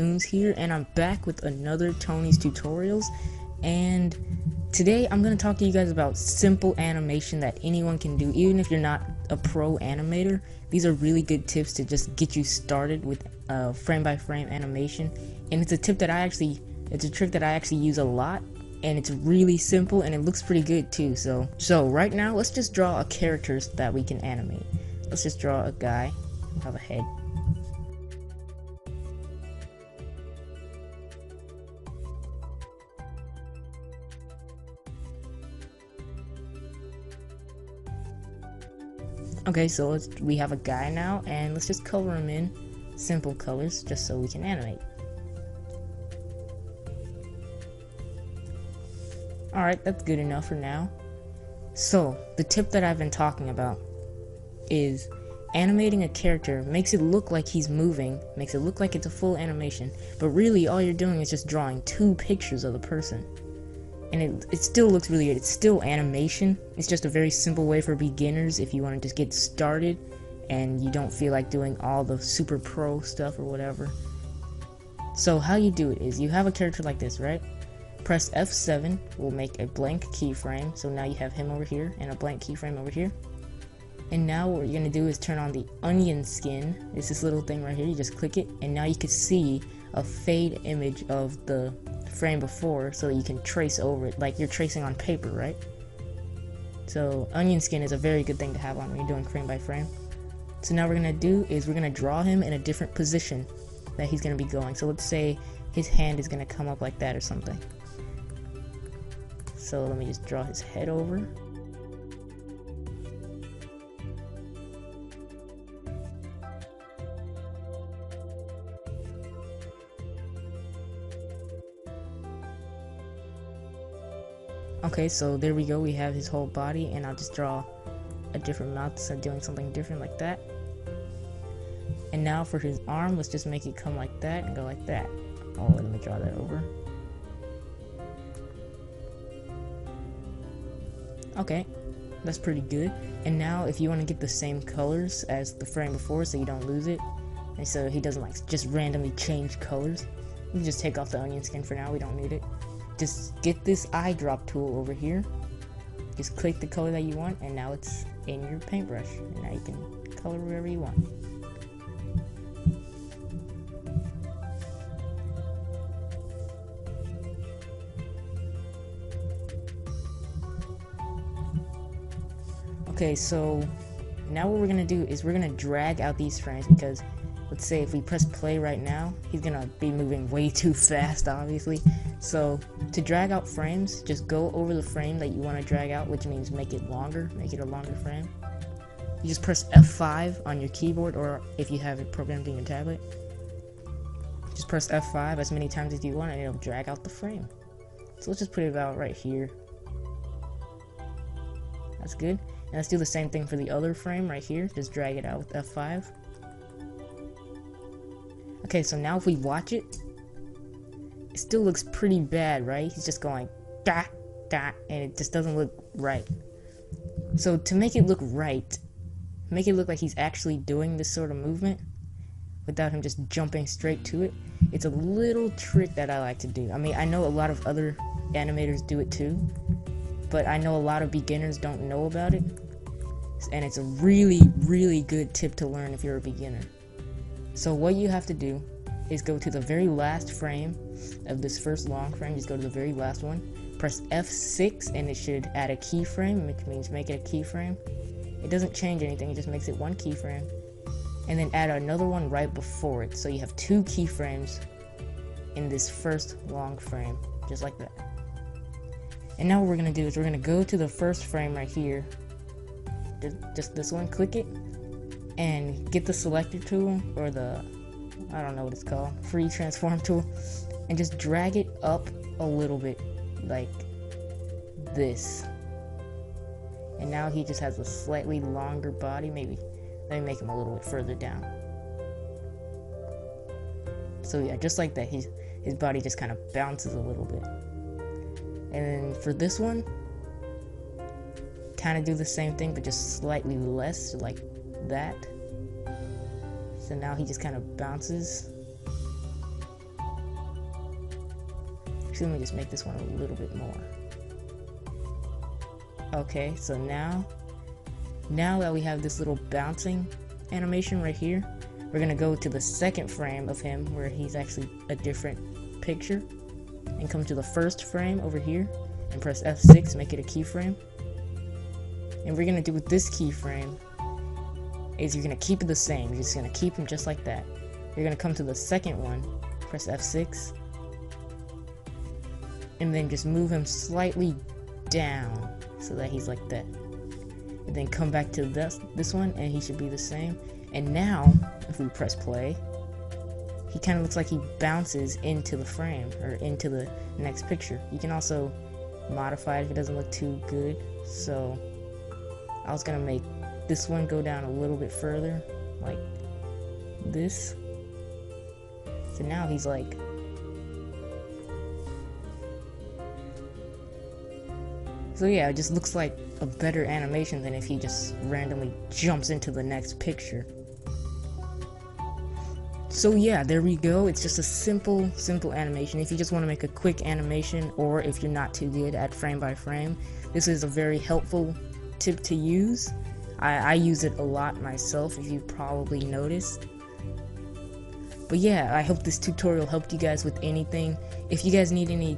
Toons here, and I'm back with another Tony's Tutorials. And today I'm going to talk to you guys about simple animation that anyone can do, even if you're not a pro animator. These are really good tips to just get you started with frame by frame animation, and it's a trick that I actually use a lot, and it's really simple and it looks pretty good too. So right now let's just draw a character that we can animate. Let's just draw a guy who have a head. Okay, so we have a guy now, and let's just color him in simple colors just so we can animate. Alright, that's good enough for now. So, the tip that I've been talking about is animating a character makes it look like he's moving, makes it look like it's a full animation, but really all you're doing is just drawing two pictures of the person. And it still looks really good. It's still animation. It's just a very simple way for beginners if you want to just get started and you don't feel like doing all the super pro stuff or whatever. So how you do it is you have a character like this, right? Press F7 will make a blank keyframe. So now you have him over here and a blank keyframe over here. And now what you're going to do is turn on the onion skin. It's this little thing right here. You just click it and now you can see a fade image of the frame before so that you can trace over it like you're tracing on paper, right? So onion skin is a very good thing to have on when you're doing frame by frame. So now what we're gonna do is we're gonna draw him in a different position that he's gonna be going. So let's say his hand is gonna come up like that or something. So let me just draw his head over. Okay, so there we go, we have his whole body, and I'll just draw a different mouth, so doing something different like that. And now for his arm, let's just make it come like that and go like that. Oh, let me draw that over. Okay, that's pretty good. And now if you want to get the same colors as the frame before so you don't lose it, and so he doesn't like just randomly change colors, you can just take off the onion skin for now, we don't need it. Just get this eyedrop tool over here, just click the color that you want, and now it's in your paintbrush, and now you can color wherever you want. Okay, so now what we're gonna do is we're gonna drag out these frames, because let's say if we press play right now, he's gonna be moving way too fast, obviously. So to drag out frames, just go over the frame that you want to drag out, which means make it longer, make it a longer frame. You just press F5 on your keyboard, or if you have it programmed in your tablet, just press F5 as many times as you want and it'll drag out the frame. So let's just put it about right here. That's good. And let's do the same thing for the other frame right here, just drag it out with F5. Okay, so now if we watch it, it still looks pretty bad, right? He's just going da da, and it just doesn't look right. So to make it look right, make it look like he's actually doing this sort of movement without him just jumping straight to it, it's a little trick that I like to do. I mean, I know a lot of other animators do it too, but I know a lot of beginners don't know about it, and it's a really good tip to learn if you're a beginner. So what you have to do is go to the very last frame of this first long frame, just go to the very last one, press F6 and it should add a keyframe, which means make it a keyframe. It doesn't change anything, it just makes it one keyframe. And then add another one right before it, so you have two keyframes in this first long frame, just like that. And now what we're gonna do is we're gonna go to the first frame right here, just this one, click it, and get the selector tool, or the, I don't know what it's called, free transform tool, and just drag it up a little bit, like this. And now he just has a slightly longer body. Maybe let me make him a little bit further down. So yeah, just like that, his body just kind of bounces a little bit. And then for this one, kind of do the same thing, but just slightly less, like that. So now he just kind of bounces. Actually, let me just make this one a little bit more. Okay, so now that we have this little bouncing animation right here, we're gonna go to the second frame of him where he's actually a different picture, and come to the first frame over here and press F6, make it a keyframe. And we're gonna do with this keyframe is you're gonna keep it the same. You're just gonna keep him just like that. You're gonna come to the second one, press F6, and then just move him slightly down so that he's like that. And then come back to this one, and he should be the same. And now, if we press play, he kind of looks like he bounces into the frame, or into the next picture. You can also modify it if it doesn't look too good. So, I was gonna make this one go down a little bit further, like this. So now he's like, so yeah, it just looks like a better animation than if he just randomly jumps into the next picture. So yeah, there we go. It's just a simple animation. If you just want to make a quick animation, or if you're not too good at frame by frame, this is a very helpful tip to use. I use it a lot myself, if you probably noticed. But yeah, I hope this tutorial helped you guys with anything. If you guys need any